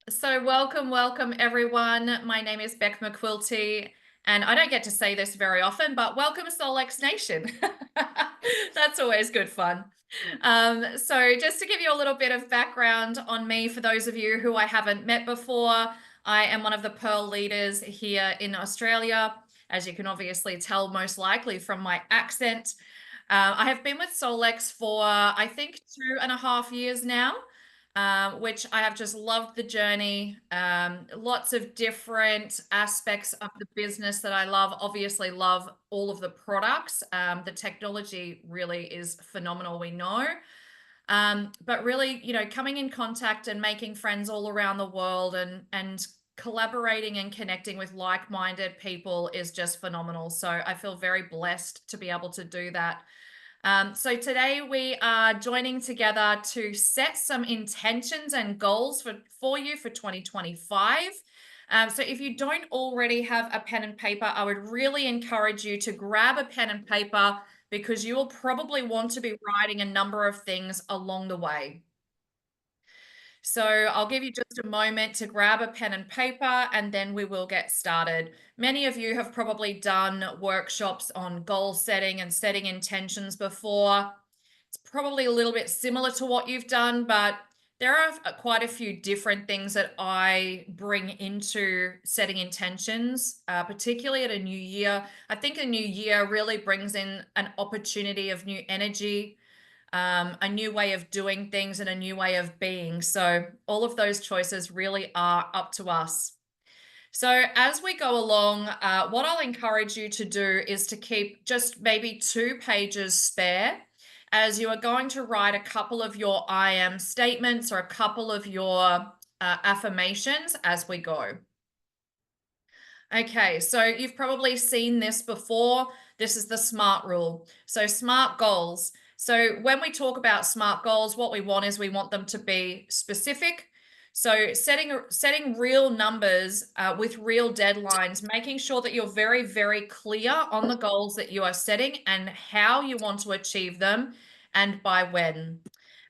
So welcome everyone. My name is Beck McQuilty, and I don't get to say this very often, but welcome SolX Nation. That's always good fun. So just to give you a little bit of background on me, for those of you who I haven't met before, I am one of the Pearl leaders here in Australia, as you can obviously tell most likely from my accent. I have been with Solex for, I think, 2.5 years now, which I have just loved the journey. Lots of different aspects of the business that I love. Obviously, love all of the products. The technology really is phenomenal, we know. But really, coming in contact and making friends all around the world and collaborating and connecting with like-minded people is just phenomenal. So I feel very blessed to be able to do that. So today we are joining together to set some intentions and goals for you for 2025. So if you don't already have a pen and paper, I would really encourage you to grab a pen and paper because you will probably want to be writing a number of things along the way. So I'll give you just a moment to grab a pen and paper and then we will get started. Many of you have probably done workshops on goal setting and setting intentions before. It's probably a little bit similar to what you've done, but there are quite a few different things that I bring into setting intentions, particularly at a new year. I think a new year really brings in an opportunity of new energy, a new way of doing things and a new way of being. So all of those choices really are up to us. So as we go along, what I'll encourage you to do is to keep just maybe 2 pages spare, as you are going to write a couple of your I am statements or a couple of your affirmations as we go. Okay, so you've probably seen this before. This is the SMART rule. So SMART goals. So when we talk about SMART goals, what we want is we want them to be specific. So setting real numbers with real deadlines, making sure that you're very, very clear on the goals that you are setting and how you want to achieve them and by when.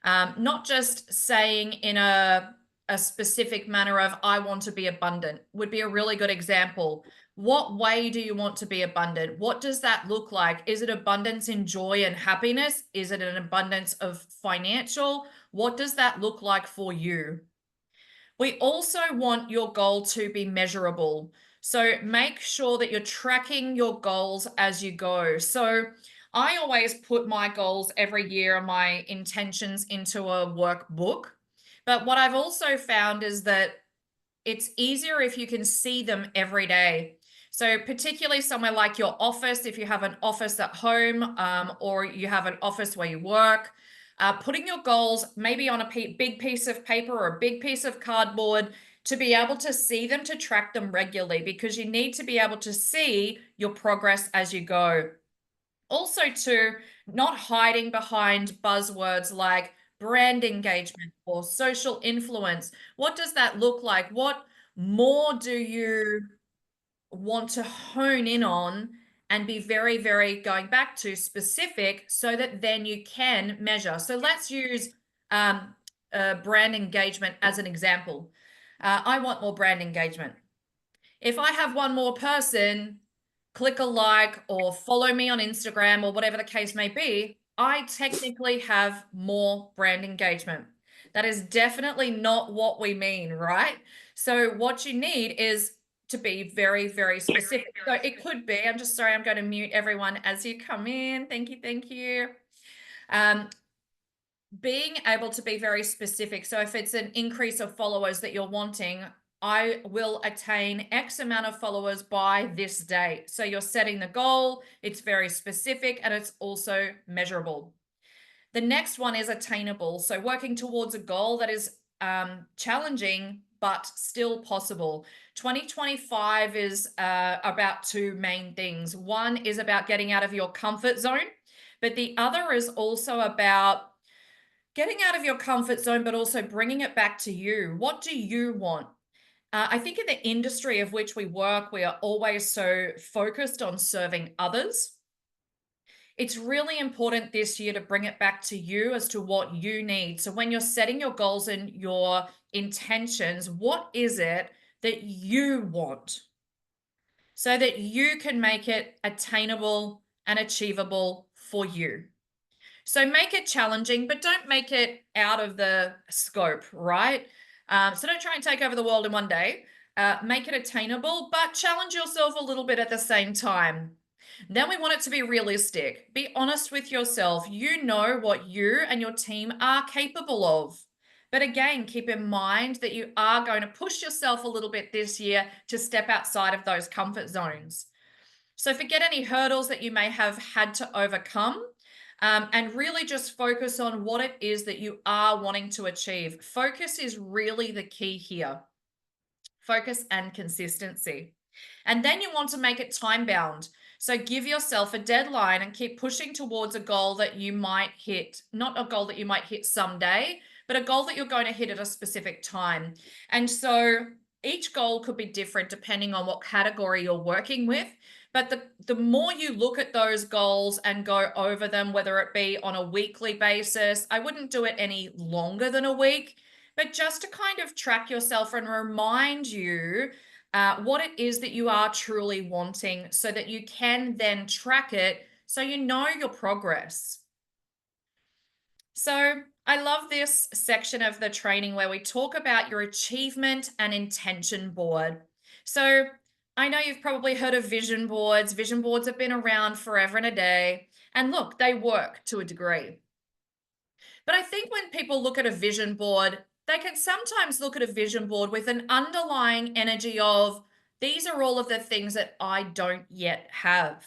Not just saying in a specific manner of I want to be abundant would be a really good example. What way do you want to be abundant? What does that look like? Is it abundance in joy and happiness? Is it an abundance of financial? What does that look like for you? We also want your goal to be measurable. So make sure that you're tracking your goals as you go. So I always put my goals every year and my intentions into a workbook. But what I've also found is that it's easier if you can see them every day. So particularly somewhere like your office, if you have an office at home or you have an office where you work, putting your goals maybe on a big piece of paper or a big piece of cardboard to be able to see them, to track them regularly, because you need to be able to see your progress as you go. Also, to not hiding behind buzzwords like brand engagement or social influence. What does that look like? What more do you want to hone in on and be very, very going back to specific so that then you can measure? So let's use brand engagement as an example. I want more brand engagement. If I have one more person click a like or follow me on Instagram or whatever the case may be, I technically have more brand engagement. That is definitely not what we mean, right? So what you need is to be very, very specific. So it could be, I'm just sorry, I'm going to mute everyone as you come in. Thank you, thank you. Being able to be very specific. So if it's an increase of followers that you're wanting, I will attain X amount of followers by this date. So you're setting the goal, it's very specific, and it's also measurable. The next one is attainable. So working towards a goal that is challenging, but still possible. 2025 is about 2 main things. One is about getting out of your comfort zone, but the other is also about getting out of your comfort zone, but also bringing it back to you. What do you want? I think in the industry of which we work, we are always so focused on serving others. It's really important this year to bring it back to you as to what you need. So when you're setting your goals and your intentions, what is it that you want so that you can make it attainable and achievable for you? So make it challenging, but don't make it out of the scope, right? So don't try and take over the world in one day. Make it attainable, but challenge yourself a little bit at the same time. Then we want it to be realistic. Be honest with yourself. You know what you and your team are capable of. But again, keep in mind that you are going to push yourself a little bit this year to step outside of those comfort zones. So forget any hurdles that you may have had to overcome, and really just focus on what it is that you are wanting to achieve. Focus is really the key here. Focus and consistency. And then you want to make it time bound. So give yourself a deadline and keep pushing towards a goal that you might hit, not a goal that you might hit someday, but a goal that you're going to hit at a specific time. And so each goal could be different depending on what category you're working with. But the more you look at those goals and go over them, whether it be on a weekly basis, I wouldn't do it any longer than a week, but just to kind of track yourself and remind you what it is that you are truly wanting so that you can then track it so you know your progress. So I love this section of the training where we talk about your achievement and intention board. So I know you've probably heard of vision boards. Vision boards have been around forever and a day. And look, they work to a degree. But I think when people look at a vision board, they can sometimes look at a vision board with an underlying energy of, these are all of the things that I don't yet have.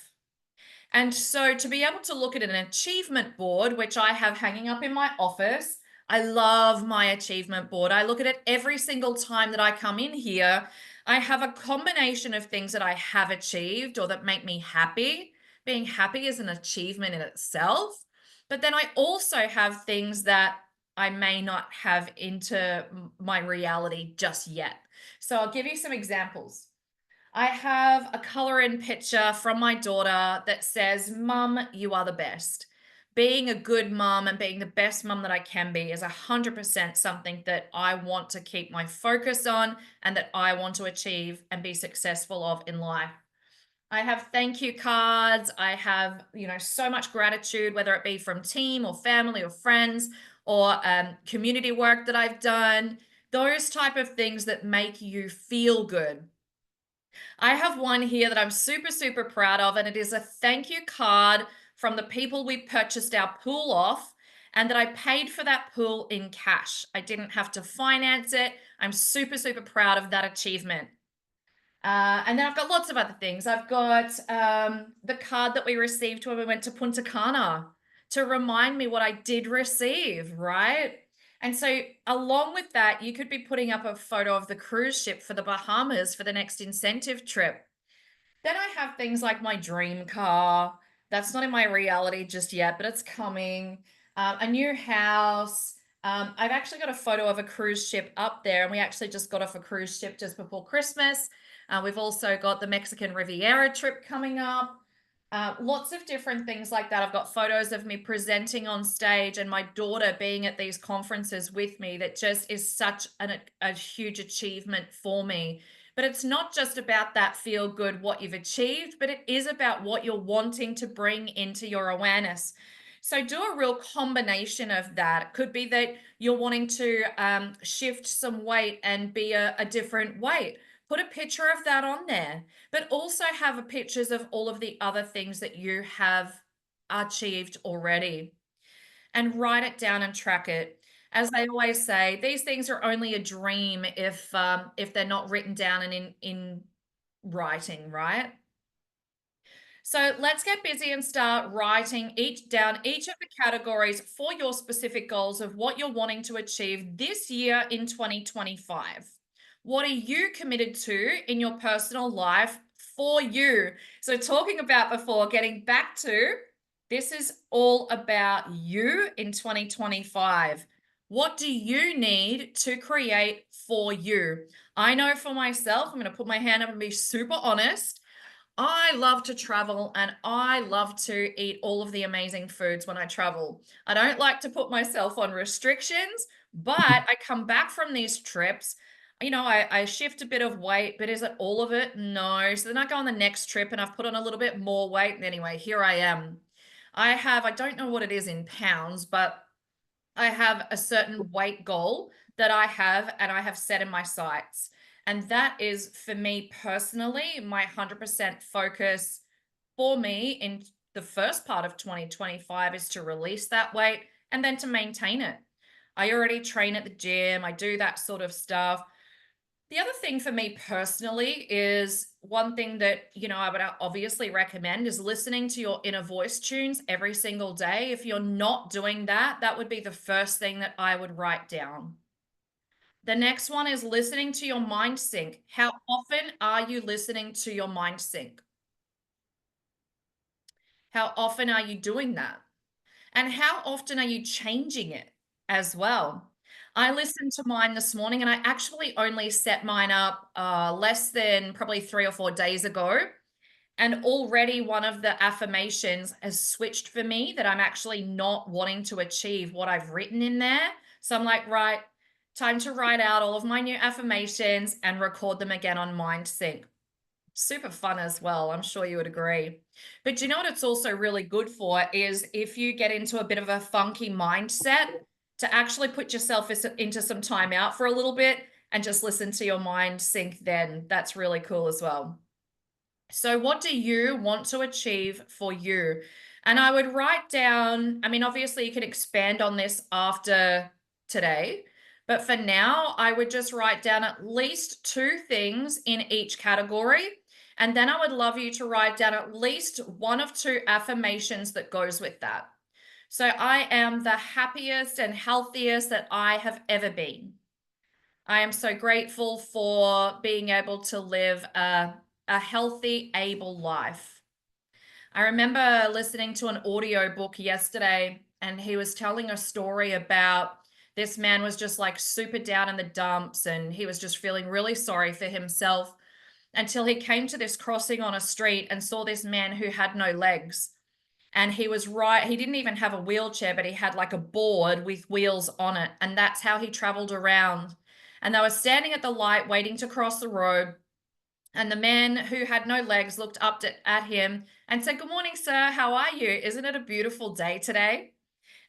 And so to be able to look at an achievement board, which I have hanging up in my office, I love my achievement board. I look at it every single time that I come in here. I have a combination of things that I have achieved or that make me happy. Being happy is an achievement in itself. But then I also have things that I may not have into my reality just yet. So I'll give you some examples. I have a color in picture from my daughter that says, "Mum, you are the best." Being a good mum and being the best mum that I can be is 100% something that I want to keep my focus on and that I want to achieve and be successful of in life. I have thank you cards. I have, so much gratitude, whether it be from team or family or friends or community work that I've done, those type of things that make you feel good. I have one here that I'm super, super proud of, and it is a thank you card from the people we purchased our pool off, and that I paid for that pool in cash. I didn't have to finance it. I'm super, super proud of that achievement. And then I've got lots of other things. I've got the card that we received when we went to Punta Cana to remind me what I did receive, right? And so along with that, you could be putting up a photo of the cruise ship for the Bahamas for the next incentive trip. Then I have things like my dream car. That's not in my reality just yet, but it's coming. A new house. I've actually got a photo of a cruise ship up there, and we actually just got off a cruise ship just before Christmas. We've also got the Mexican Riviera trip coming up. Lots of different things like that. I've got photos of me presenting on stage and my daughter being at these conferences with me. That just is such a huge achievement for me. But it's not just about that feel good, what you've achieved, but it is about what you're wanting to bring into your awareness. So do a real combination of that. It could be that you're wanting to shift some weight and be a different weight. Put a picture of that on there, but also have pictures of all of the other things that you have achieved already, and write it down and track it. As they always say, these things are only a dream if they're not written down and in writing, right? So let's get busy and start writing each of the categories for your specific goals of what you're wanting to achieve this year in 2025. What are you committed to in your personal life for you? So talking about before, getting back to, this is all about you in 2025. What do you need to create for you? I know for myself, I'm going to put my hand up and be super honest. I love to travel and I love to eat all of the amazing foods when I travel. I don't like to put myself on restrictions, but I come back from these trips. I shift a bit of weight, but is it all of it? No. So then I go on the next trip and I've put on a little bit more weight. And anyway, here I am. I don't know what it is in pounds, but I have a certain weight goal that I have and I have set in my sights. And that is for me personally, my 100% focus for me in the first part of 2025 is to release that weight and then to maintain it. I already train at the gym, I do that sort of stuff. The other thing for me personally is one thing that, I would obviously recommend is listening to your inner voice tunes every single day. If you're not doing that, that would be the first thing that I would write down. The next one is listening to your mind sync. How often are you listening to your mind sync? How often are you doing that? And how often are you changing it as well? I listened to mine this morning and I actually only set mine up less than probably 3 or 4 days ago. And already one of the affirmations has switched for me that I'm actually not wanting to achieve what I've written in there. So I'm like, right, time to write out all of my new affirmations and record them again on MindSync. Super fun as well. I'm sure you would agree. But you know what it's also really good for is if you get into a bit of a funky mindset to actually put yourself into some time out for a little bit and just listen to your mind sync then. That's really cool as well. So what do you want to achieve for you? And I would write down, I mean, obviously you can expand on this after today, but for now, I would just write down at least 2 things in each category. And then I would love you to write down at least 1 of 2 affirmations that goes with that. So I am the happiest and healthiest that I have ever been. I am so grateful for being able to live a healthy, able life. I remember listening to an audio book yesterday, and he was telling a story about this man was just like super down in the dumps, and he was just feeling really sorry for himself until he came to this crossing on a street and saw this man who had no legs. And he didn't even have a wheelchair, but he had like a board with wheels on it. And that's how he traveled around. And they were standing at the light waiting to cross the road. And the man who had no legs looked up at him and said, "Good morning, sir. How are you? Isn't it a beautiful day today?"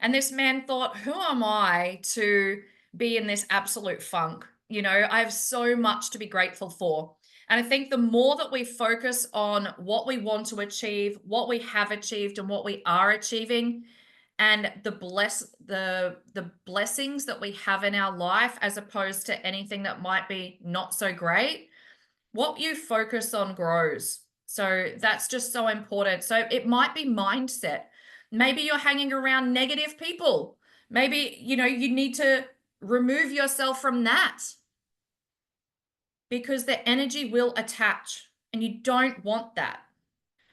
And this man thought, who am I to be in this absolute funk? I have so much to be grateful for. And I think the more that we focus on what we want to achieve, what we have achieved, and what we are achieving, and the blessings that we have in our life, as opposed to anything that might be not so great, what you focus on grows. So that's just so important. So it might be mindset. Maybe you're hanging around negative people. Maybe, you need to remove yourself from that because the energy will attach and you don't want that.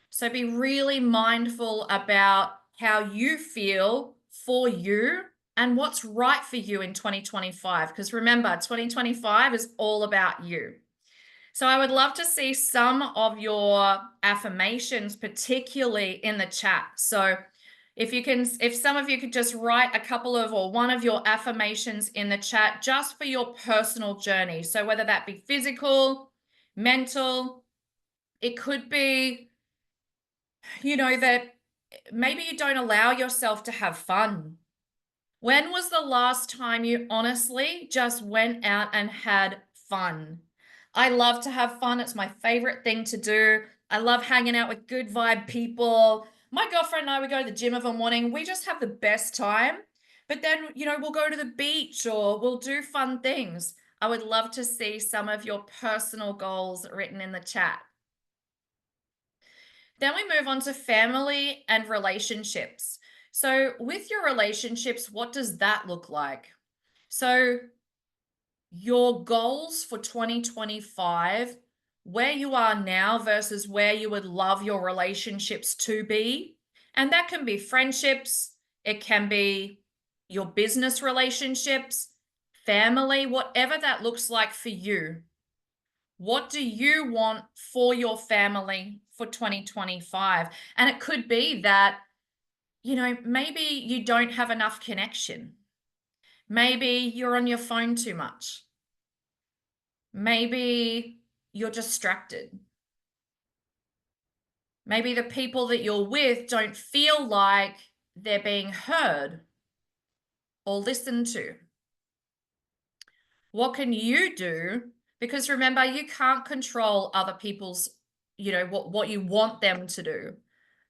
So be really mindful about how you feel for you and what's right for you in 2025. Because remember, 2025 is all about you. So I would love to see some of your affirmations, particularly in the chat. So if some of you could just write a couple of or one of your affirmations in the chat just for your personal journey. So whether that be physical, mental, it could be, that maybe you don't allow yourself to have fun. When was the last time you honestly just went out and had fun? I love to have fun. It's my favorite thing to do. I love hanging out with good vibe people. My girlfriend and I, we go to the gym of a morning. We just have the best time. But then, we'll go to the beach or we'll do fun things. I would love to see some of your personal goals written in the chat. Then we move on to family and relationships. So with your relationships, what does that look like? So your goals for 2025, where you are now versus where you would love your relationships to be. And that can be friendships, it can be your business relationships, family, whatever that looks like for you. What do you want for your family, for 2025? And it could be that, maybe you don't have enough connection. Maybe you're on your phone too much. Maybe you're distracted. Maybe the people that you're with don't feel like they're being heard or listened to. What can you do? Because remember, you can't control other people's, what you want them to do.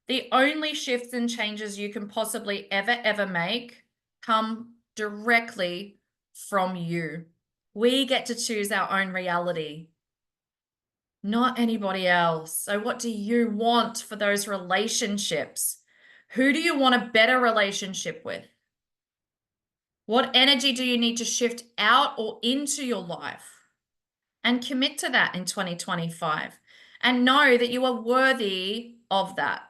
The only shifts and changes you can possibly ever make come directly from you. We get to choose our own reality, not anybody else. So what do you want for those relationships? Who do you want a better relationship with? What energy do you need to shift out or into your life? And commit to that in 2025. And know that you are worthy of that.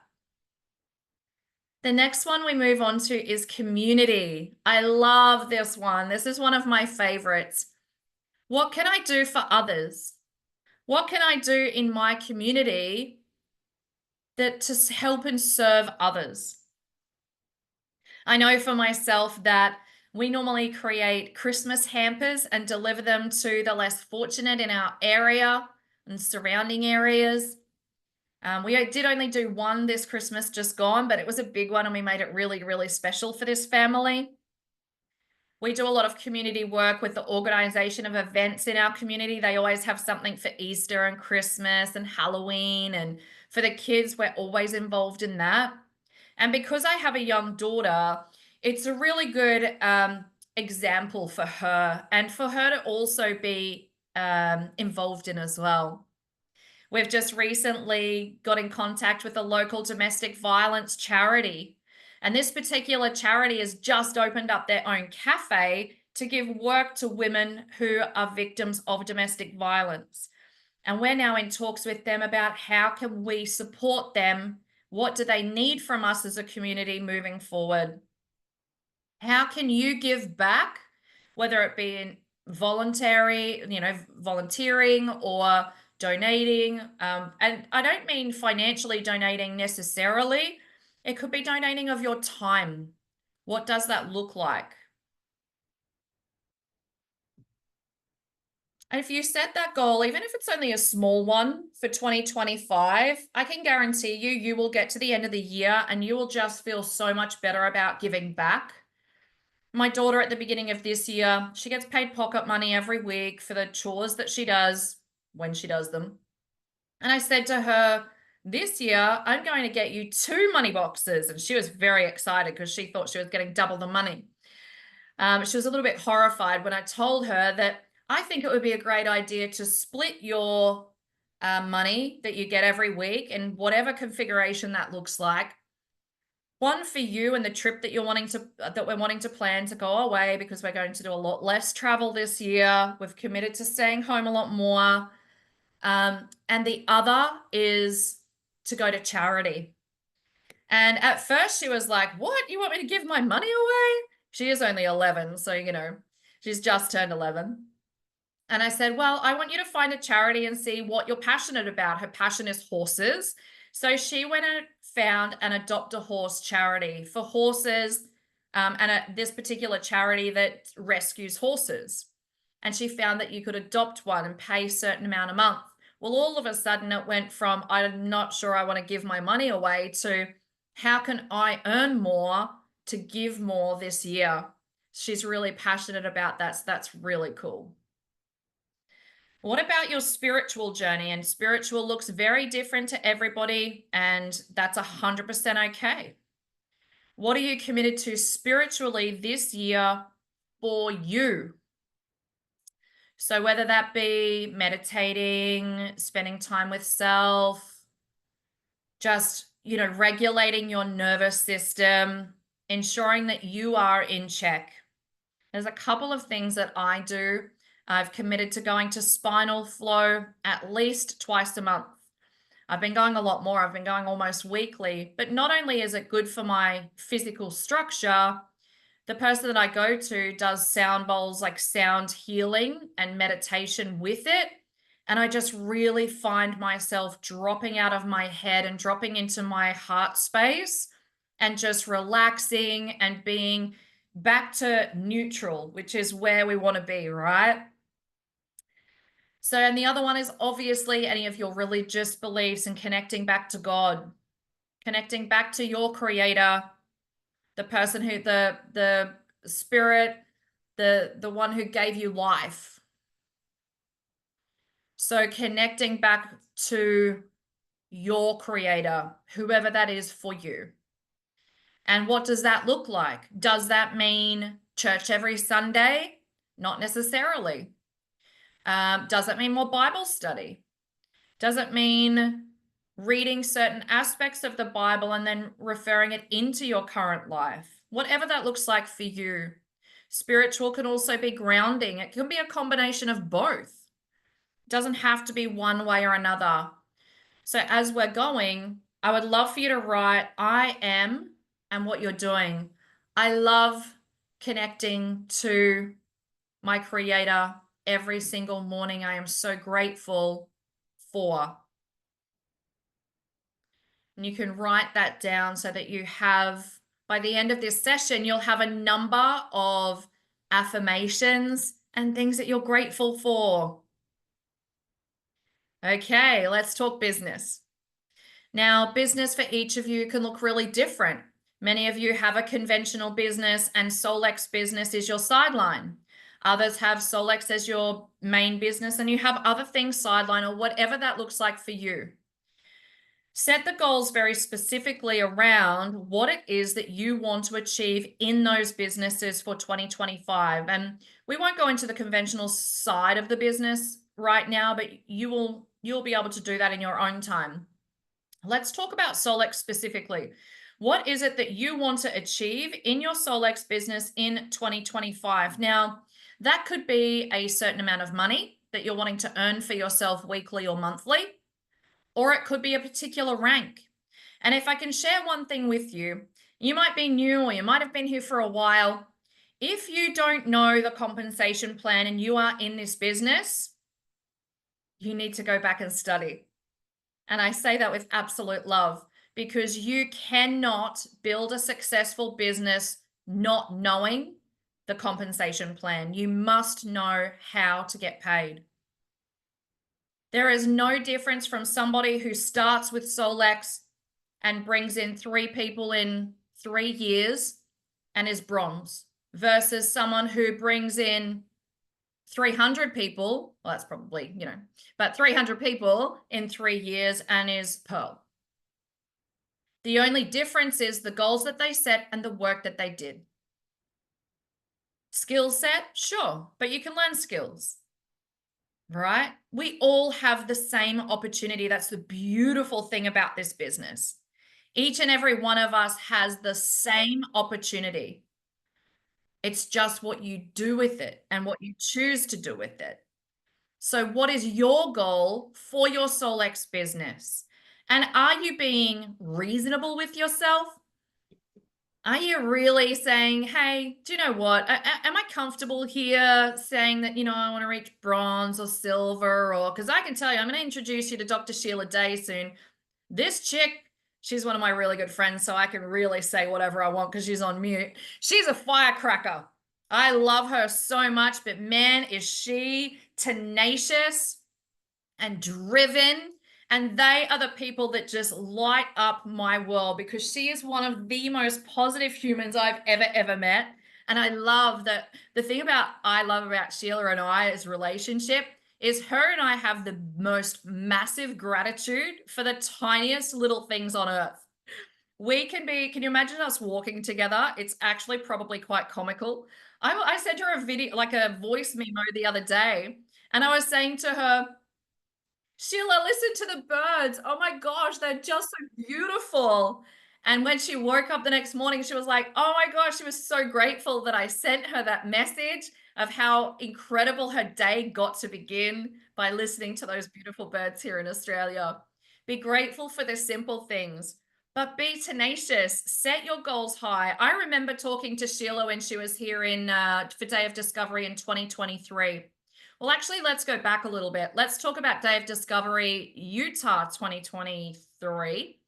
The next one we move on to is community. I love this one. This is one of my favorites. What can I do for others? What can I do in my community to help and serve others? I know for myself that we normally create Christmas hampers and deliver them to the less fortunate in our area and surrounding areas. We did only do one this Christmas just gone, but it was a big one and we made it really, really special for this family. We do a lot of community work with the organization of events in our community. They always have something for Easter and Christmas and Halloween. And for the kids, we're always involved in that. And because I have a young daughter, it's a really good example for her and for her to also be involved in as well. We've just recently got in contact with a local domestic violence charity. And this particular charity has just opened up their own cafe to give work to women who are victims of domestic violence. And we're now in talks with them about how can we support them? What do they need from us as a community moving forward? How can you give back, whether it be in volunteering or donating? And I don't mean financially donating necessarily. It could be donating of your time. What does that look like? And if you set that goal, even if it's only a small one for 2025, I can guarantee you will get to the end of the year and you will just feel so much better about giving back. My daughter at the beginning of this year, she gets paid pocket money every week for the chores that she does when she does them. And I said to her, this year, I'm going to get you 2 money boxes. And she was very excited because she thought she was getting double the money. She was a little bit horrified when I told her that I think it would be a great idea to split your money that you get every week in whatever configuration that looks like. One for you and the trip that we're wanting to plan to go away because we're going to do a lot less travel this year. We've committed to staying home a lot more. And the other is to go to charity. And at first she was like, what? You want me to give my money away? She is only 11. So, she's just turned 11. And I said, well, I want you to find a charity and see what you're passionate about. Her passion is horses. So she went and found an Adopt a Horse charity for horses, and this particular charity that rescues horses. And she found that you could adopt one and pay a certain amount a month. Well, all of a sudden it went from, I'm not sure I want to give my money away, to how can I earn more to give more this year? She's really passionate about that. So that's really cool. What about your spiritual journey? And spiritual looks very different to everybody, and that's 100% okay. What are you committed to spiritually this year for you? So whether that be meditating, spending time with self, just, regulating your nervous system, ensuring that you are in check. There's a couple of things that I do. I've committed to going to spinal flow at least twice a month. I've been going a lot more. I've been going almost weekly, but not only is it good for my physical structure, the person that I go to does sound bowls, like sound healing and meditation with it. And I just really find myself dropping out of my head and dropping into my heart space and just relaxing and being back to neutral, which is where we want to be, right? So, and the other one is obviously any of your religious beliefs and connecting back to God, connecting back to your creator, the person who the spirit, the one who gave you life. So connecting back to your creator, whoever that is for you. And what does that look like? Does that mean church every Sunday? Not necessarily. Does it mean more Bible study? Does it mean reading certain aspects of the Bible and then referring it into your current life? Whatever that looks like for you. Spiritual can also be grounding. It can be a combination of both. It doesn't have to be one way or another. So as we're going, I would love for you to write, I am, and what you're doing. I love connecting to my creator every single morning. I am so grateful for. And you can write that down so that you have, by the end of this session, you'll have a number of affirmations and things that you're grateful for. Okay, let's talk business. Now, business for each of you can look really different. Many of you have a conventional business and Solex business is your sideline. Others have Solex as your main business and you have other things sideline or whatever that looks like for you. Set the goals very specifically around what it is that you want to achieve in those businesses for 2025. And we won't go into the conventional side of the business right now, but you'll be able to do that in your own time. Let's talk about Solex specifically. What is it that you want to achieve in your Solex business in 2025? Now, that could be a certain amount of money that you're wanting to earn for yourself weekly or monthly, or it could be a particular rank. And if I can share one thing with you, you might be new or you might have been here for a while. If you don't know the compensation plan and you are in this business, you need to go back and study. And I say that with absolute love because you cannot build a successful business not knowing the compensation plan. You must know how to get paid. There is no difference from somebody who starts with Solex and brings in 3 people in 3 years and is bronze versus someone who brings in 300 people, well, that's probably, but 300 people in 3 years and is pearl. The only difference is the goals that they set and the work that they did. Skill set, sure, but you can learn skills, right? We all have the same opportunity. That's the beautiful thing about this business. Each and every one of us has the same opportunity. It's just what you do with it and what you choose to do with it. So what is your goal for your Solex business? And are you being reasonable with yourself? Are you really saying, hey, do you know what? Am I comfortable here saying that, I want to reach bronze or silver or, because I can tell you, I'm going to introduce you to Dr. Sheila Day soon. This chick, she's one of my really good friends, so I can really say whatever I want because she's on mute. She's a firecracker. I love her so much, but man, is she tenacious and driven. And they are the people that just light up my world because she is one of the most positive humans I've ever met. And I love that the thing I love about Sheila and I's relationship is her and I have the most massive gratitude for the tiniest little things on earth. Can you imagine us walking together? It's actually probably quite comical. I sent her a video, like a voice memo the other day, and I was saying to her, Sheila, listen to the birds. Oh my gosh, they're just so beautiful. And when she woke up the next morning, she was like, oh my gosh, she was so grateful that I sent her that message of how incredible her day got to begin by listening to those beautiful birds here in Australia. Be grateful for the simple things, but be tenacious. Set your goals high. I remember talking to Sheila when she was here for Day of Discovery in 2023. Well, actually, let's go back a little bit. Let's talk about Day of Discovery Utah 2023.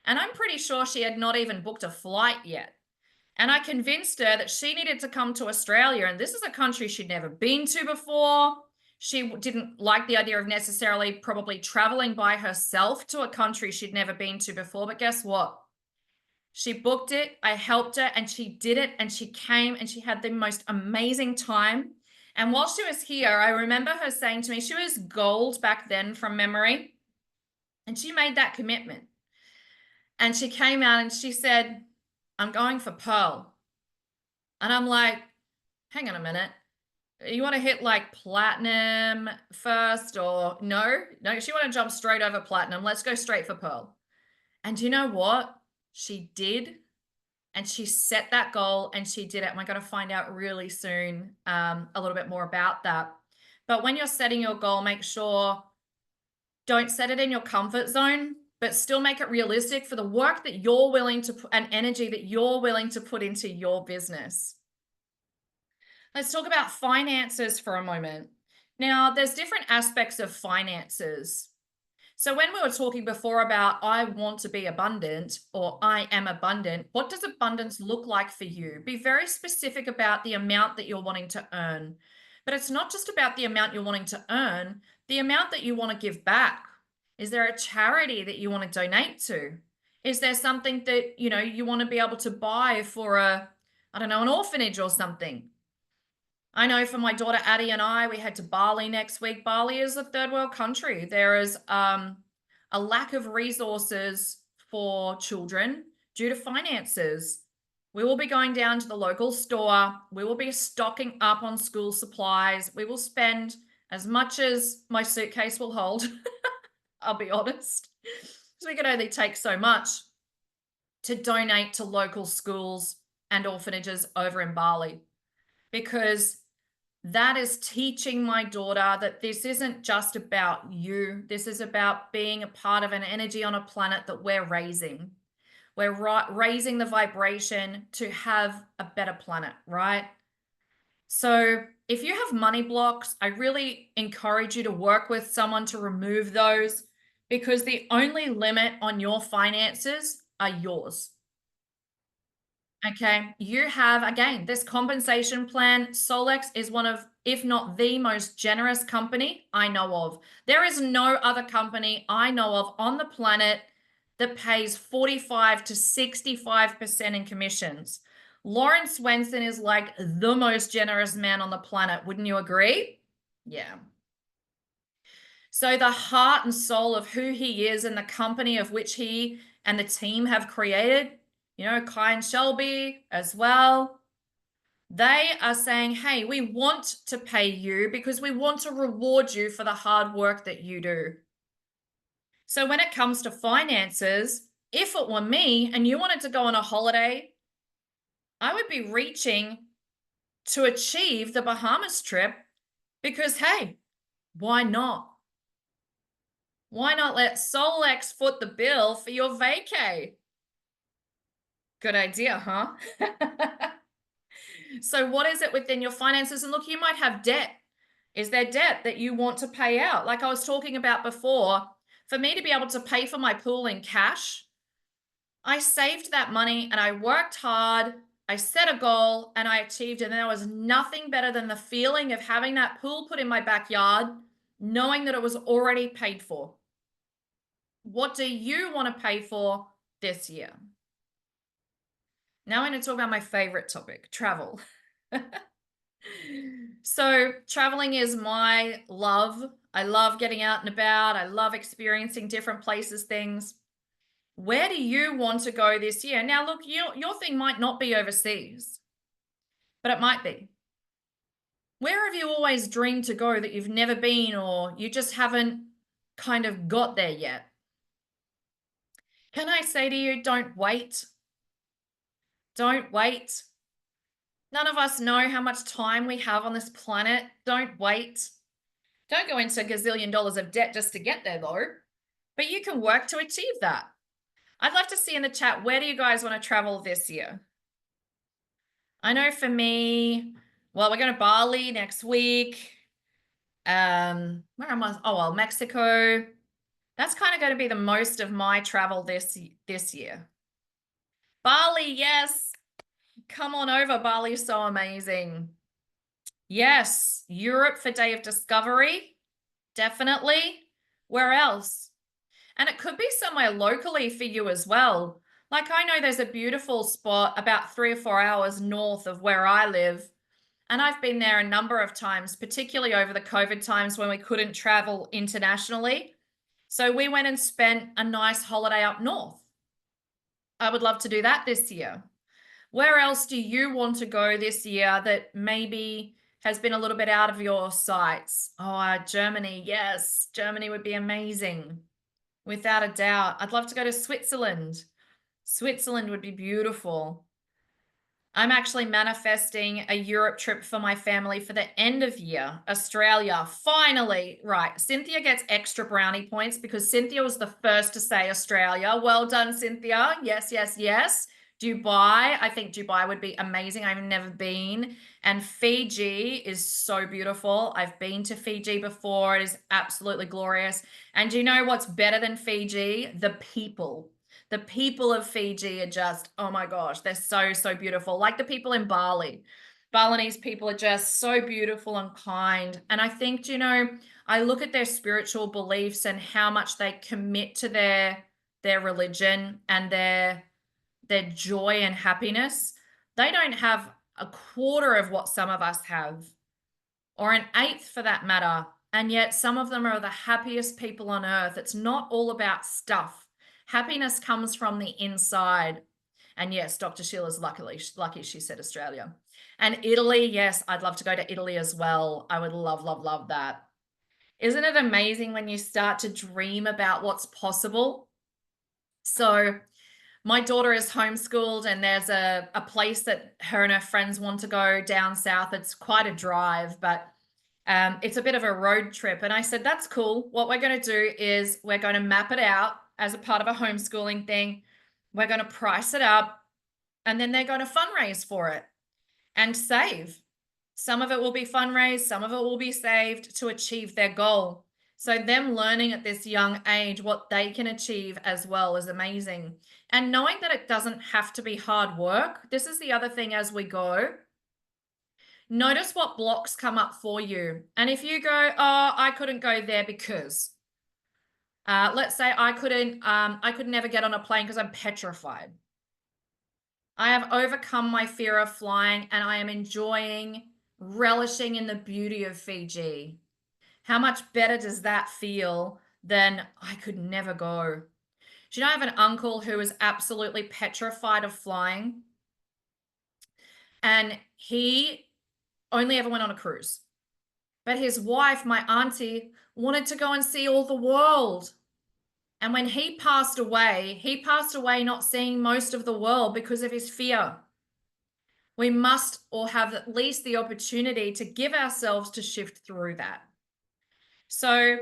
And I'm pretty sure she had not even booked a flight yet. And I convinced her that she needed to come to Australia. And this is a country she'd never been to before. She didn't like the idea of necessarily probably traveling by herself to a country she'd never been to before. But guess what? She booked it. I helped her and she did it. And she came and she had the most amazing time. And while she was here, I remember her saying to me, she was gold back then from memory. And she made that commitment. And she came out and she said, I'm going for Pearl. And I'm like, hang on a minute. You want to hit like platinum first or no? No, she want to jump straight over platinum. Let's go straight for Pearl. And you know what? She did. And she set that goal and she did it. And we're going to find out really soon a little bit more about that. But when you're setting your goal, make sure don't set it in your comfort zone, but still make it realistic for the work that you're willing to put and energy that you're willing to put into your business. Let's talk about finances for a moment. Now, there's different aspects of finances. So when we were talking before about I want to be abundant or I am abundant, what does abundance look like for you? Be very specific about the amount that you're wanting to earn. But it's not just about the amount you're wanting to earn, the amount that you want to give back. Is there a charity that you want to donate to? Is there something that, you want to be able to buy for an orphanage or something? I know for my daughter Addie and I, we head to Bali next week. Bali is a third world country. There is a lack of resources for children due to finances. We will be going down to the local store. We will be stocking up on school supplies. We will spend as much as my suitcase will hold. I'll be honest. Because we can only take so much to donate to local schools and orphanages over in Bali. Because that is teaching my daughter that this isn't just about you. This is about being a part of an energy on a planet that we're raising. We're raising the vibration to have a better planet, right? So if you have money blocks, I really encourage you to work with someone to remove those because the only limit on your finances are yours. Okay, you have, again, this compensation plan. Solex is one of, if not the most generous company I know of. There is no other company I know of on the planet that pays 45 to 65% in commissions. Lawrence Swenson is like the most generous man on the planet. Wouldn't you agree? Yeah. So the heart and soul of who he is and the company of which he and the team have created, Kai and Shelby as well, they are saying, hey, we want to pay you because we want to reward you for the hard work that you do. So when it comes to finances, if it were me and you wanted to go on a holiday, I would be reaching to achieve the Bahamas trip because, hey, why not? Why not let Solex foot the bill for your vacay? Good idea, huh? So what is it within your finances? And look, you might have debt. Is there debt that you want to pay out? Like I was talking about before, for me to be able to pay for my pool in cash, I saved that money and I worked hard. I set a goal and I achieved it. And there was nothing better than the feeling of having that pool put in my backyard, knowing that it was already paid for. What do you want to pay for this year? Now I'm going to talk about my favorite topic, travel. So traveling is my love. I love getting out and about. I love experiencing different places, things. Where do you want to go this year? Now, look, your thing might not be overseas, but it might be. Where have you always dreamed to go that you've never been or you just haven't kind of got there yet? Can I say to you, don't wait. Don't wait. None of us know how much time we have on this planet. Don't wait. Don't go into $1 gazillion of debt just to get there though. But you can work to achieve that. I'd love to see in the chat, where do you guys want to travel this year? I know for me, well, we're going to Bali next week. Where am I? Oh, well, Mexico. That's kind of going to be the most of my travel this year. Bali, yes. Come on over. Bali's so amazing. Yes, Europe for Day of Discovery. Definitely. Where else? And it could be somewhere locally for you as well. Like I know there's a beautiful spot about 3 or 4 hours north of where I live. And I've been there a number of times, particularly over the COVID times when we couldn't travel internationally. So we went and spent a nice holiday up north. I would love to do that this year. Where else do you want to go this year that maybe has been a little bit out of your sights? Oh, Germany. Yes, Germany would be amazing. Without a doubt. I'd love to go to Switzerland. Switzerland would be beautiful. I'm actually manifesting a Europe trip for my family for the end of year. Australia, finally. Right. Cynthia gets extra brownie points because Cynthia was the first to say Australia. Well done, Cynthia. Yes, yes, yes. Dubai. I think Dubai would be amazing. I've never been. And Fiji is so beautiful. I've been to Fiji before. It is absolutely glorious. And do you know what's better than Fiji? The people. The people of Fiji are just, oh my gosh, they're so, so beautiful. Like the people in Bali. Balinese people are just so beautiful and kind. And I think, you know, I look at their spiritual beliefs and how much they commit to their religion and their joy and happiness. They don't have a quarter of what some of us have, or an eighth for that matter. And yet some of them are the happiest people on earth. It's not all about stuff. Happiness comes from the inside. And yes, Dr. Sheila's lucky she said Australia. And Italy, yes, I'd love to go to Italy as well. I would love, love, love that. Isn't it amazing when you start to dream about what's possible? So my daughter is homeschooled and there's a place that her and her friends want to go down south. It's quite a drive, but it's a bit of a road trip. And I said, that's cool. What we're going to do is we're going to map it out as a part of a homeschooling thing. We're going to price it up and then they're going to fundraise for it and save. Some of it will be fundraised, some of it will be saved to achieve their goal. So them learning at this young age what they can achieve as well is amazing. And knowing that it doesn't have to be hard work. This is the other thing as we go. Notice what blocks come up for you. And if you go, oh, I couldn't go there because, let's say I could never get on a plane because I'm petrified. I have overcome my fear of flying and I am enjoying, relishing in the beauty of Fiji. How much better does that feel than I could never go? Do you know I have an uncle who is absolutely petrified of flying? And he only ever went on a cruise. But his wife, my auntie, wanted to go and see all the world. And when he passed away not seeing most of the world because of his fear. We must or have at least the opportunity to give ourselves to shift through that. So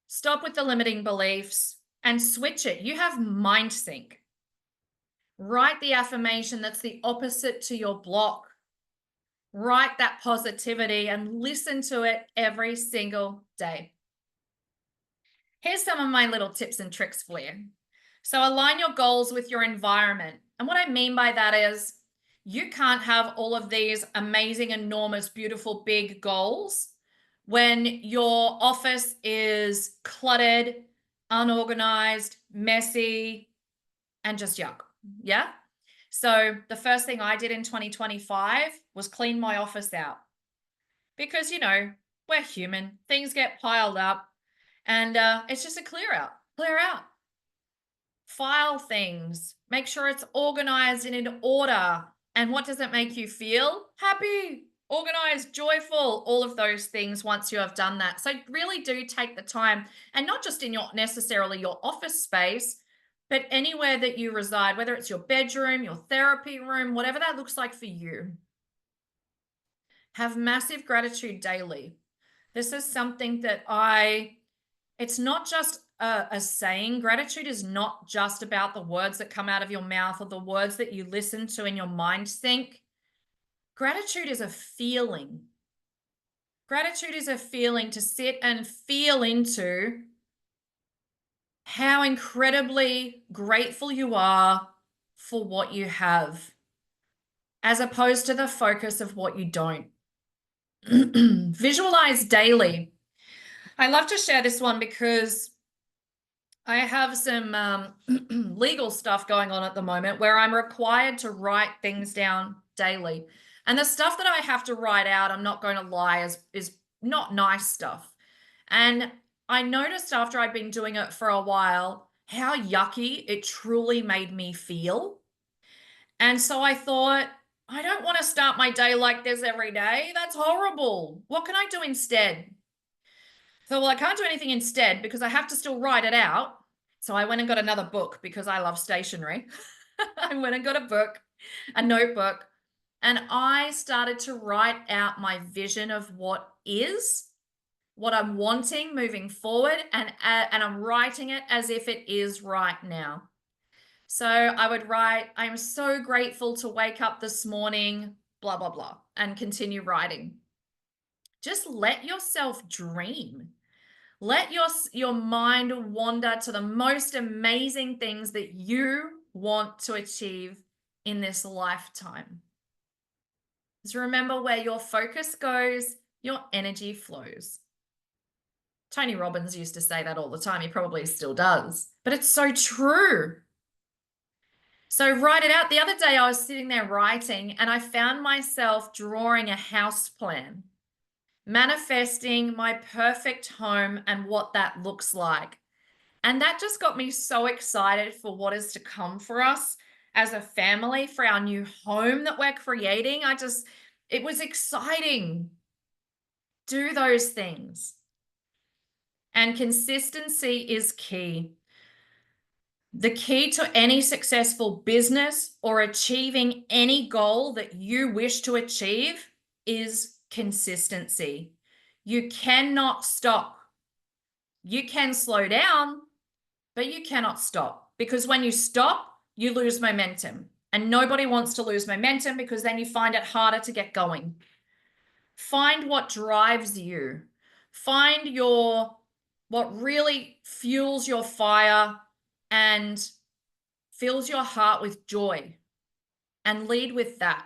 stop with the limiting beliefs and switch it. You have mind sync. Write the affirmation that's the opposite to your block. Write that positivity and listen to it every single day. Here's some of my little tips and tricks for you. So align your goals with your environment. And what I mean by that is you can't have all of these amazing, enormous, beautiful, big goals when your office is cluttered, unorganized, messy, and just yuck. Yeah. So the first thing I did in 2025 was clean my office out because, you know, we're human. Things get piled up and it's just a clear out. File things, make sure it's organized and in order. And what does it make you feel? Happy, organized, joyful, all of those things once you have done that. So really do take the time, and not just in your necessarily your office space, but anywhere that you reside, whether it's your bedroom, your therapy room, whatever that looks like for you. Have massive gratitude daily. This is something that it's not just a saying. Gratitude is not just about the words that come out of your mouth or the words that you listen to in your mind sync. Gratitude is a feeling. Gratitude is a feeling to sit and feel into how incredibly grateful you are for what you have, as opposed to the focus of what you don't. Visualize daily. I love to share this one because I have some legal stuff going on at the moment where I'm required to write things down daily. And the stuff that I have to write out, I'm not going to lie, is not nice stuff. And I noticed after I'd been doing it for a while how yucky it truly made me feel. And so I thought, I don't want to start my day like this every day. That's horrible. What can I do instead? So, well, I can't do anything instead because I have to still write it out. So I went and got another book because I love stationery. I went and got a book, a notebook, and I started to write out my vision of what is, what I'm wanting moving forward, and I'm writing it as if it is right now. So I would write, I'm so grateful to wake up this morning, blah, blah, blah, and continue writing. Just let yourself dream. Let your mind wander to the most amazing things that you want to achieve in this lifetime. Just remember, where your focus goes, your energy flows. Tony Robbins used to say that all the time. He probably still does, but it's so true. So write it out. The other day I was sitting there writing and I found myself drawing a house plan, manifesting my perfect home and what that looks like. And that just got me so excited for what is to come for us as a family, for our new home that we're creating. It was exciting. Do those things. And consistency is key. The key to any successful business or achieving any goal that you wish to achieve is consistency. You cannot stop. You can slow down, but you cannot stop, because when you stop, you lose momentum. And nobody wants to lose momentum because then you find it harder to get going. Find what drives you. Find what really fuels your fire and fills your heart with joy, and lead with that.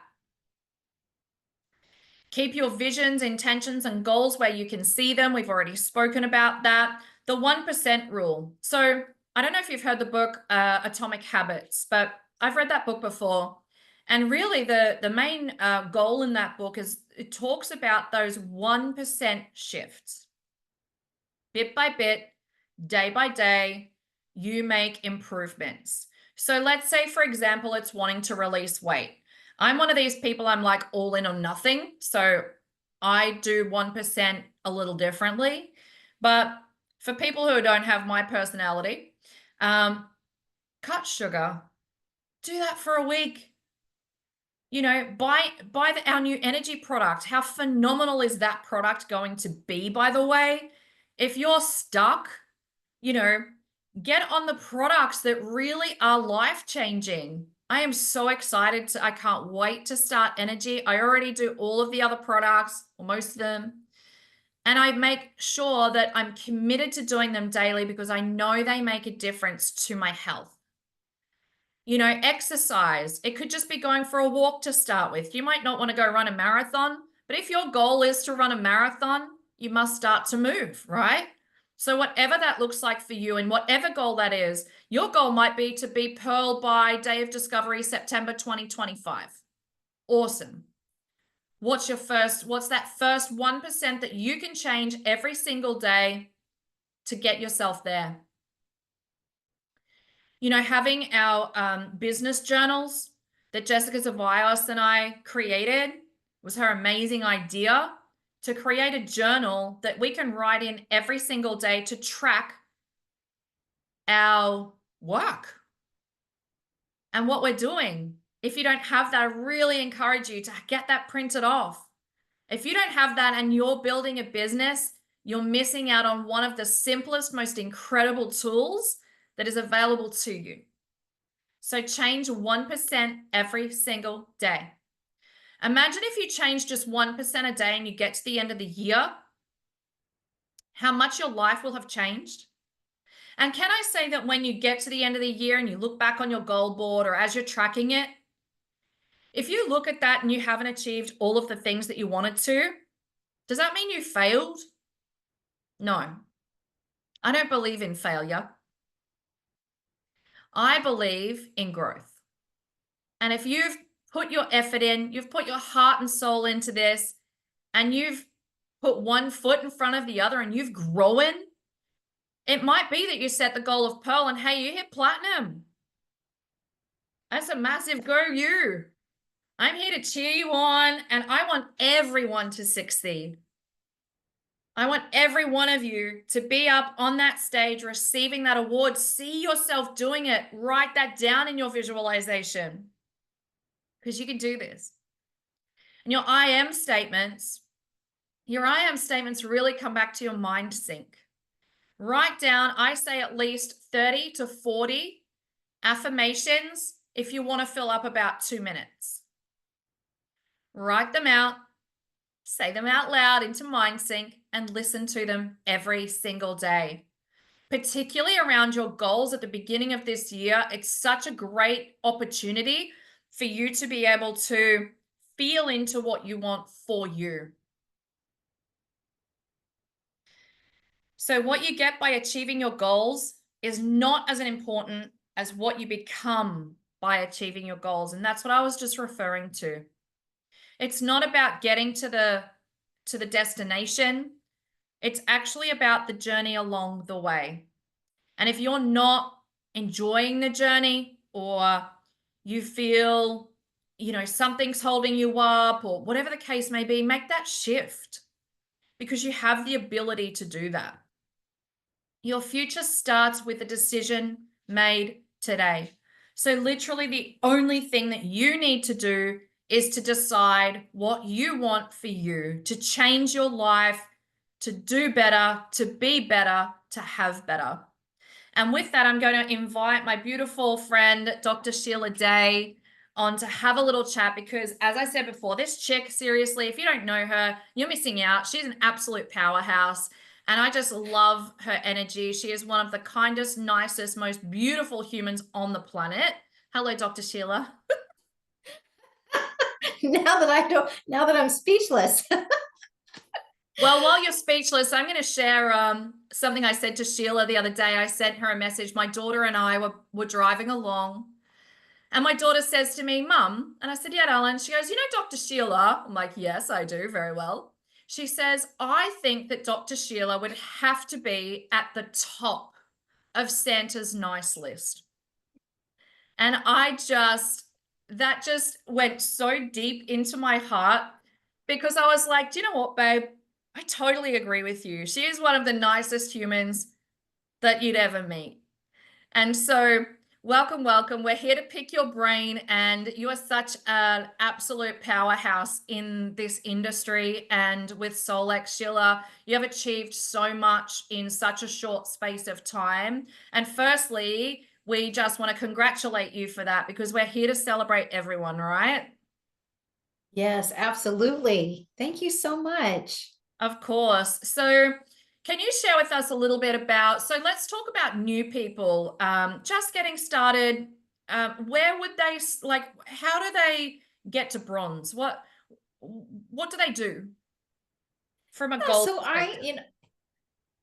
Keep your visions, intentions, and goals where you can see them. We've already spoken about that. The 1% rule. So I don't know if you've heard the book Atomic Habits, but I've read that book before. And really the main goal in that book is it talks about those 1% shifts. Bit by bit, day by day, you make improvements. So let's say, for example, it's wanting to release weight. I'm one of these people, I'm like all in or nothing. So I do 1% a little differently. But for people who don't have my personality, cut sugar. Do that for a week. You know, buy our new energy product. How phenomenal is that product going to be, by the way? If you're stuck, you know, get on the products that really are life-changing. I am so excited. I can't wait to start energy. I already do all of the other products, or most of them. And I make sure that I'm committed to doing them daily because I know they make a difference to my health. You know, exercise. It could just be going for a walk to start with. You might not want to go run a marathon, but if your goal is to run a marathon, you must start to move, right? So whatever that looks like for you and whatever goal that is, your goal might be to be Pearl by Day of Discovery, September 2025. Awesome. What's that first 1% that you can change every single day to get yourself there? You know, having our business journals that Jessica Zavaios and I created was her amazing idea, to create a journal that we can write in every single day to track our work and what we're doing. If you don't have that, I really encourage you to get that printed off. If you don't have that and you're building a business, you're missing out on one of the simplest, most incredible tools that is available to you. So change 1% every single day. Imagine if you change just 1% a day and you get to the end of the year, how much your life will have changed. And can I say that when you get to the end of the year and you look back on your goal board or as you're tracking it, if you look at that and you haven't achieved all of the things that you wanted to, does that mean you failed? No. I don't believe in failure. I believe in growth. And if you've put your effort in, you've put your heart and soul into this, and you've put one foot in front of the other and you've grown, it might be that you set the goal of pearl and hey, you hit platinum. That's a massive go you. I'm here to cheer you on, and I want everyone to succeed. I want every one of you to be up on that stage receiving that award. See yourself doing it. Write that down in your visualization because you can do this. And your I am statements really come back to your mind sync. Write down, I say at least 30 to 40 affirmations if you want to fill up about 2 minutes. Write them out, say them out loud into mind sync, and listen to them every single day. Particularly around your goals at the beginning of this year, it's such a great opportunity for you to be able to feel into what you want for you. So what you get by achieving your goals is not as important as what you become by achieving your goals. And that's what I was just referring to. It's not about getting to the destination. It's actually about the journey along the way. And if you're not enjoying the journey, or you feel, something's holding you up, or whatever the case may be, make that shift because you have the ability to do that. Your future starts with a decision made today. So literally the only thing that you need to do is to decide what you want for you, to change your life, to do better, to be better, to have better. And with that, I'm going to invite my beautiful friend, Dr. Sheila Day, on to have a little chat because, as I said before, this chick, seriously, if you don't know her, you're missing out. She's an absolute powerhouse. And I just love her energy. She is one of the kindest, nicest, most beautiful humans on the planet. Hello, Dr. Sheila. Now that I'm speechless. Well, while you're speechless, I'm going to share something I said to Sheila the other day. I sent her a message. My daughter and I were driving along, and my daughter says to me, Mum, and I said, yeah, darling. She goes, you know Dr. Sheila? I'm like, yes, I do very well. She says, I think that Dr. Sheila would have to be at the top of Santa's nice list. And that just went so deep into my heart because I was like, do you know what, babe? I totally agree with you. She is one of the nicest humans that you'd ever meet. And so welcome, welcome. We're here to pick your brain, and you are such an absolute powerhouse in this industry. And with Solex, Sheila, you have achieved so much in such a short space of time. And firstly, we just want to congratulate you for that because we're here to celebrate everyone, right? Yes, absolutely. Thank you so much. Of course. So can you share with us a little bit about, so let's talk about new people, just getting started. Where would they, how do they get to bronze? What do they do from a goal So perspective?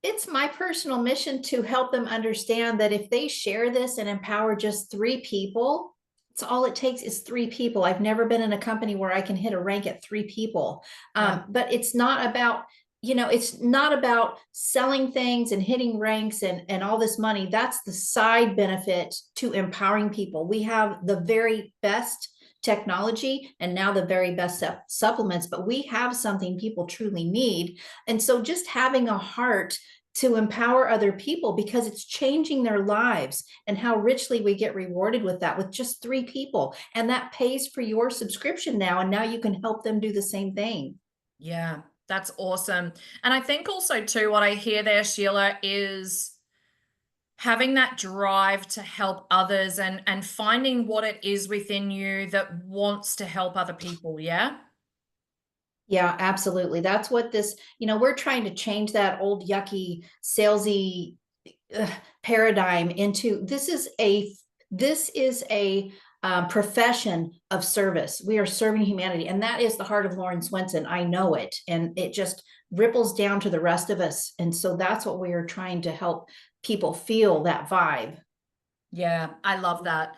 it's my personal mission to help them understand that if they share this and empower just 3 people, it's all it takes is 3 people. I've never been in a company where I can hit a rank at 3 people. Yeah. But it's not about, it's not about selling things and hitting ranks and all this money. That's the side benefit to empowering people. We have the very best technology and now the very best supplements, but we have something people truly need. And so just having a heart to empower other people because it's changing their lives, and how richly we get rewarded with that with just 3 people. And that pays for your subscription now. And now you can help them do the same thing. Yeah, that's awesome. And I think also too, what I hear there, Sheila, is having that drive to help others and finding what it is within you that wants to help other people. Yeah. Yeah, absolutely. That's what this, we're trying to change that old yucky salesy paradigm into this is a profession of service. We are serving humanity, and that is the heart of Lauren Swenson. I know it, and it just ripples down to the rest of us. And so that's what we are trying to help people feel, that vibe. Yeah, I love that.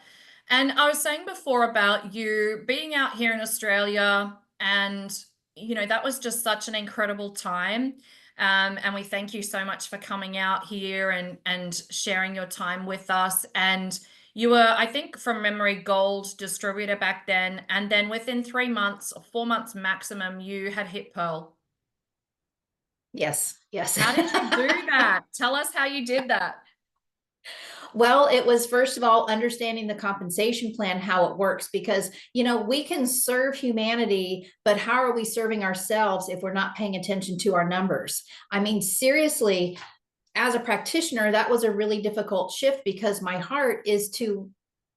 And I was saying before about you being out here in Australia, and that was just such an incredible time. And we thank you so much for coming out here and sharing your time with us. And you were, I think, from memory, gold distributor back then. And then within 3 months or 4 months maximum, you had hit pearl. Yes, yes. How did you do that? Tell us how you did that. Well, it was first of all understanding the compensation plan, how it works, because we can serve humanity, but how are we serving ourselves if we're not paying attention to our numbers? I mean, seriously, as a practitioner, that was a really difficult shift because my heart is to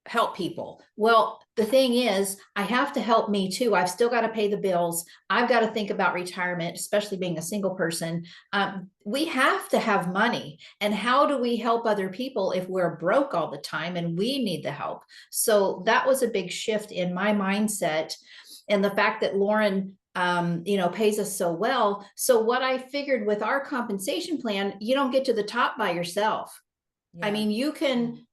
help people. Well, the thing is, I have to help me too. I've still got to pay the bills. I've got to think about retirement, especially being a single person. We have to have money. And how do we help other people if we're broke all the time and we need the help? So that was a big shift in my mindset. And the fact that Lauren pays us so well. So what I figured with our compensation plan, you don't get to the top by yourself. I Yeah. mean, you can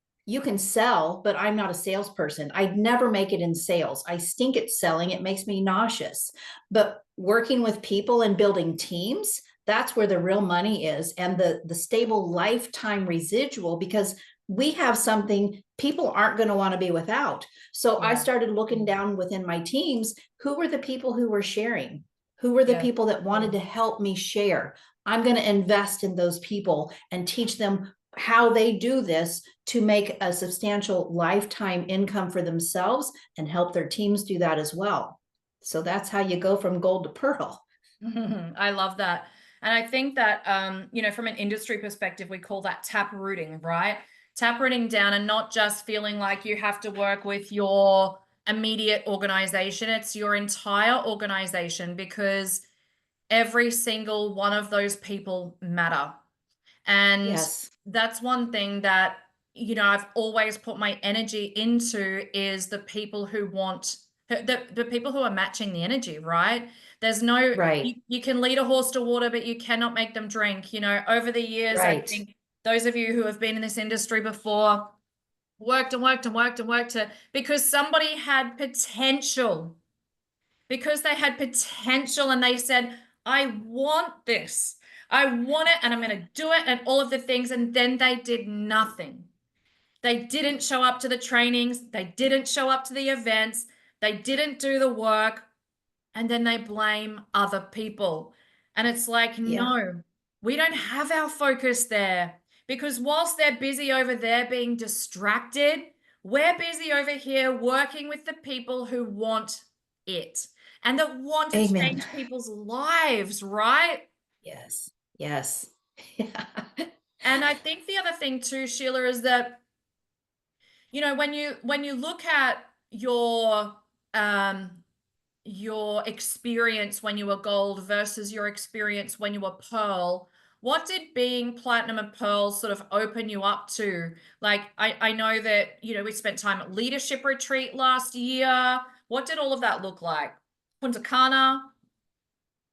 sell, but I'm not a salesperson. I'd never make it in sales. I stink at selling. It makes me nauseous. But working with people and building teams, that's where the real money is, and the stable lifetime residual, because we have something people aren't going to want to be without. So I Yeah. started looking down within my teams, who were the people who were sharing? Who were the Yeah. people that wanted to help me share? I'm going to invest in those people and teach them how they do this to make a substantial lifetime income for themselves and help their teams do that as well. So that's how you go from gold to pearl. I love that. And I think that, from an industry perspective, we call that tap rooting, right? Tap rooting down and not just feeling like you have to work with your immediate organization. It's your entire organization, because every single one of those people matter. And Yes. that's one thing that, I've always put my energy into, is the people who want the people who are matching the energy, right? There's no, Right. you can lead a horse to water, but you cannot make them drink. Over the years, I Right. think those of you who have been in this industry before worked and worked and worked and worked because somebody had potential, because they had potential and they said, I want this. I want it and I'm going to do it and all of the things. And then they did nothing. They didn't show up to the trainings. They didn't show up to the events. They didn't do the work. And then they blame other people. And it's like, Yeah. no, we don't have our focus there, because whilst they're busy over there being distracted, we're busy over here working with the people who want it and that want to Amen. change people's lives, right? Yes. Yes. Yeah. And I think the other thing too, Sheila, is that, when you look at um your experience when you were gold versus your experience when you were pearl, what did being platinum and pearl sort of open you up to? Like, I know that, we spent time at leadership retreat last year. What did all of that look like? Punta Cana?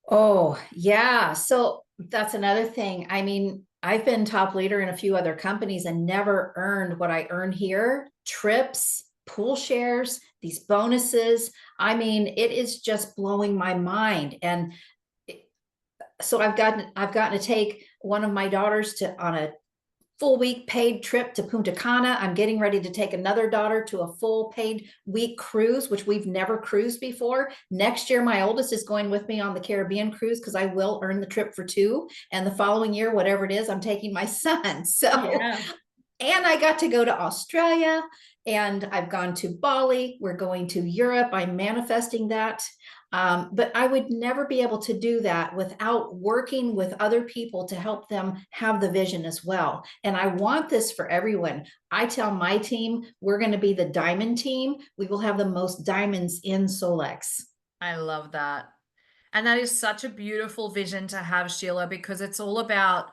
Oh, yeah. So that's another thing. I mean, I've been top leader in a few other companies and never earned what I earn here. Trips, pool shares, these bonuses. I mean, it is just blowing my mind. And so I've gotten to take one of my daughters to on a full week paid trip to Punta Cana. I'm getting ready to take another daughter to a full paid week cruise, which we've never cruised before. Next year, my oldest is going with me on the Caribbean cruise because I will earn the trip for two. And the following year, whatever it is, I'm taking my son. So, Yeah. and I got to go to Australia, and I've gone to Bali. We're going to Europe. I'm manifesting that. But I would never be able to do that without working with other people to help them have the vision as well. And I want this for everyone. I tell my team, we're going to be the diamond team. We will have the most diamonds in Solex. I love that. And that is such a beautiful vision to have, Sheila, because it's all about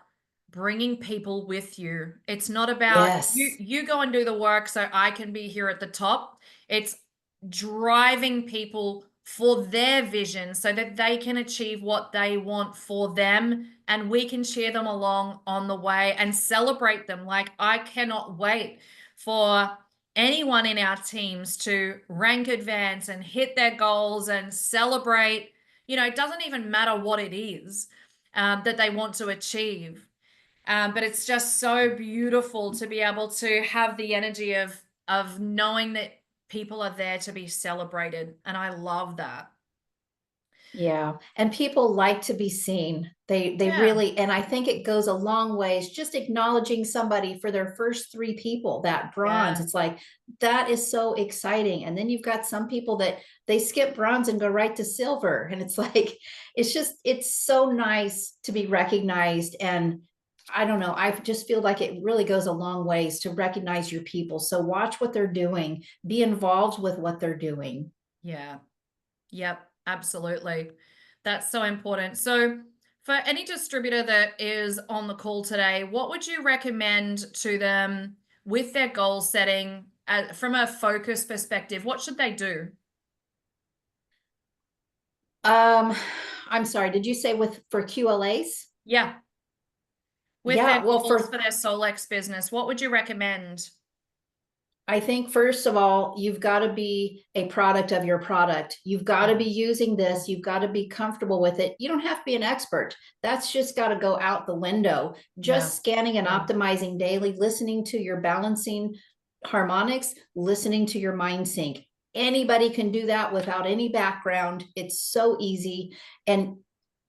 bringing people with you. It's not about Yes. you go and do the work so I can be here at the top. It's driving people for their vision so that they can achieve what they want for them, and we can cheer them along on the way and celebrate them. Like, I cannot wait for anyone in our teams to rank advance and hit their goals and celebrate. It doesn't even matter what it is that they want to achieve. But it's just so beautiful to be able to have the energy of knowing that people are there to be celebrated. And I love that. Yeah, and people like to be seen. They Yeah. really, and I think it goes a long ways just acknowledging somebody for their first three people, that bronze. Yeah. It's like that is so exciting. And then you've got some people that they skip bronze and go right to silver. And it's like it's so nice to be recognized. And I don't know, I just feel like it really goes a long ways to recognize your people. So watch what they're doing, be involved with what they're doing. Yeah. Yep. Absolutely. That's so important. So, for any distributor that is on the call today, what would you recommend to them with their goal setting from a focus perspective? What should they do? Um, I'm sorry, did you say with for QLAs? Yeah. With their Yeah, well, goals for for their Solex business, what would you recommend? I think first of all, you've got to be a product of your product. You've got to Yeah. be using this. You've got to be comfortable with it. You don't have to be an expert. That's just got to go out the window. Yeah. Just scanning and Yeah. optimizing daily, listening to your balancing harmonics, listening to your mind sync. Anybody can do that without any background. It's so easy. And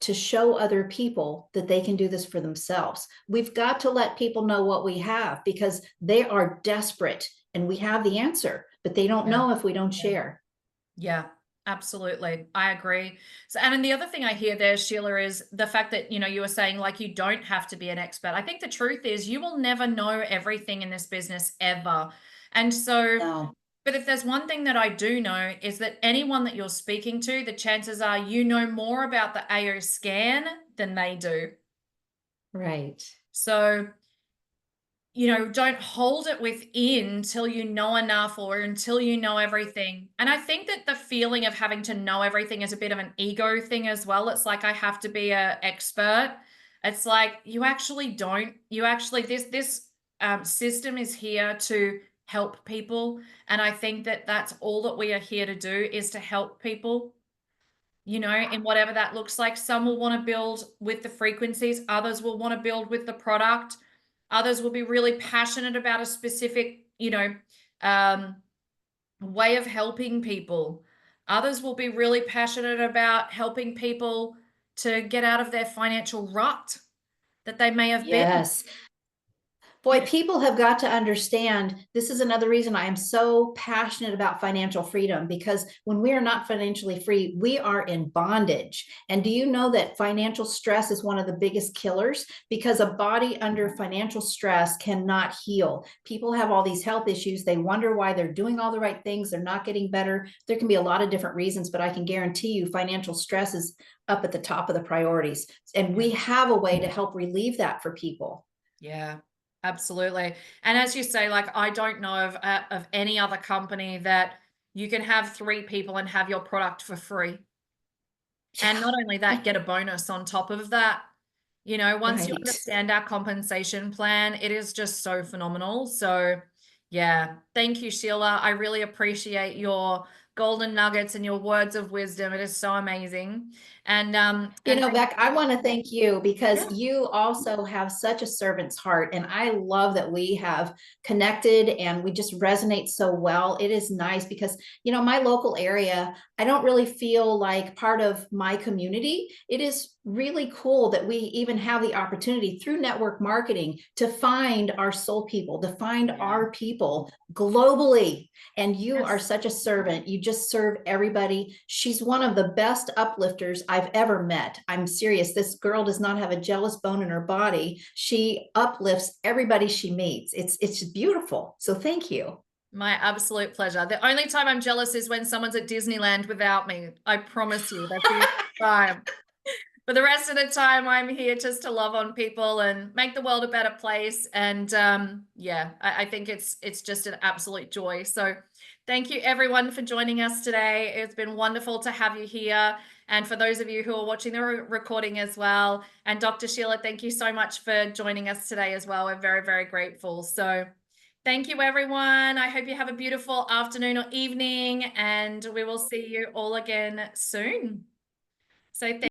to show other people that they can do this for themselves. We've got to let people know what we have because they are desperate and we have the answer, but they don't Yeah. know if we don't Yeah. share. Yeah, absolutely. I agree. So, and then the other thing I hear there, Sheila, is the fact that, you were saying like you don't have to be an expert. I think the truth is you will never know everything in this business ever. And so, No, but if there's one thing that I do know is that anyone that you're speaking to, the chances are you know more about the AO scan than they do. right. So, don't hold it within till you know enough or until you know everything. And I think that the feeling of having to know everything is a bit of an ego thing as well. It's like I have to be an expert. It's like you actually don't. You actually this system is here to help people, and I think that that's all that we are here to do is to help people. In whatever that looks like. Some will want to build with the frequencies, others will want to build with the product, others will be really passionate about a specific, um, way of helping people. Others will be really passionate about helping people to get out of their financial rut that they may have been. Yes. You Boy, know, people have got to understand this is another reason I am so passionate about financial freedom because when we are not financially free, we are in bondage. And do you know that financial stress is one of the biggest killers? Because a body under financial stress cannot heal. People have all these health issues. They wonder why they're doing all the right things. They're not getting better. There can be a lot of different reasons, but I can guarantee you financial stress is up at the top of the priorities. And yeah. we have a way to help relieve that for people. Yeah, absolutely. And as you say, like I don't know of any other company that you can have three people and have your product for free. And not only that, get a bonus on top of that. Once you Right. understand our compensation plan, it is just so phenomenal. So, yeah, thank you, Sheila. I really appreciate your golden nuggets and your words of wisdom. It is so amazing. And thank Beck, I want to thank you because yeah, you also have such a servant's heart. And I love that we have connected and we just resonate so well. It is nice because, my local area, I don't really feel like part of my community. It is really cool that we even have the opportunity through network marketing to find our soul people, to find yeah, our people globally. And you are yes. such a servant. You just serve everybody. She's one of the best uplifters I've ever met. I'm serious. This girl does not have a jealous bone in her body. She uplifts everybody she meets. It's beautiful. So thank you. My absolute pleasure. The only time I'm jealous is when someone's at Disneyland without me. I promise you, that's the only time. But the rest of the time, I'm here just to love on people and make the world a better place. And yeah, I think it's just an absolute joy. So thank you everyone for joining us today. It's been wonderful to have you here. And for those of you who are watching the recording as well, and Dr. Sheila, thank you so much for joining us today as well. We're very, very grateful. So thank you, everyone. I hope you have a beautiful afternoon or evening, and we will see you all again soon. So thank